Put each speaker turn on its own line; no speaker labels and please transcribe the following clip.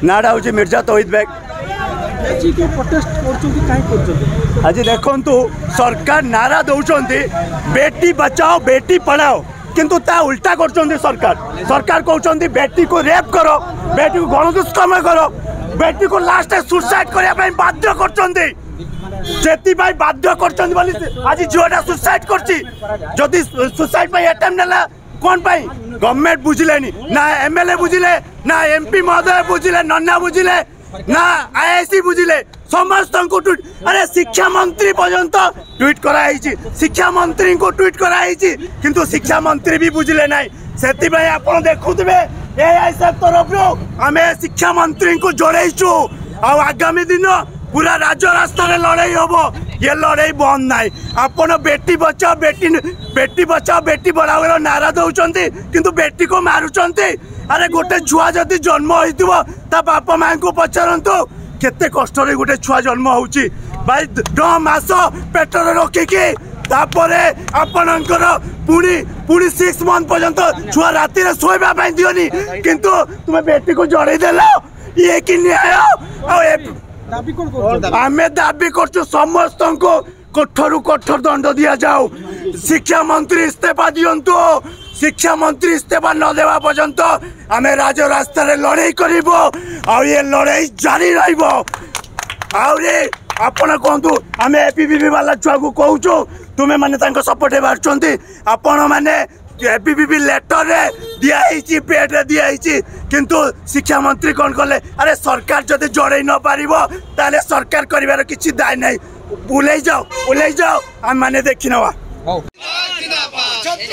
नाड़ा हूँ मिर्जा तौहीद बेग। आज देखु सरकार नारा दौरान बेटी बचाओ बेटी पढ़ाओ किंतु ता उल्टा कर सरकार कहते बेटी को रेप करो, बेटी को गण दुष्कर्म करो, बेटी को लास्ट सुसाइड करने बाध्य कर बाध्य कर आज झीटा सुसाइड कर सुसाइड अटेम्प्ट ना कौन गवर्नमेंट बुझिले ना एमएलए बुझिले ना एमपी महोदय बुझिले नन्ना बुझिले ना आईआईसी बुझिले समस्त को ट्वीट अरे शिक्षा मंत्री पर्यंत ट्वीट कराई शिक्षा मंत्री को ट्वीट कराई किंतु शिक्षा मंत्री भी बुझिले ना से आप देखुवे एआईएसएफ तरफ आम शिक्षा मंत्री को जोड़ेचु आगामी दिन पूरा राज्य रास्ता लड़ाई हम ये लड़ाई बंद ना आपन बेटी बचाओ बेटी बढ़ाओ नारा दौरान किंतु बेटी को मारुंट। अरे गोटे छुआ जदि जन्म होता बापा माँ को पचारतु केते कष्ट गोटे छुआ जन्म होची भाई 9 मास पेटर रखिकी आपणकर पुणी 6 मंथ पर्यंत छुआ राति शोवा दियोनी किंतु तुम बेटी को जड़े देल ये कि न्याय आम दाबी कर समस्त को कठोर कठोर दंड दि जाऊ। शिक्षा मंत्री इस्तीफा दिंतु शिक्षा मंत्री इस्तीफा न देवा पर्यंत आम राज रास्ता लड़ाई करूँ ये लड़ाई जारी आपण कहतु आम एपीपीबी वाला छुआ को कहूँ तुम्हें मैंने सपोर्ट बाहर आपण मैंने एपीपीबी लेटर रे दिखाई पेड रे दिखाई किंतु शिक्षा मंत्री कौन कले अरे सरकार जदि जड़े न पार ताले सरकार कर किसी दाय नहीं बुले जाओ आम मैंने देखी नवा छात्र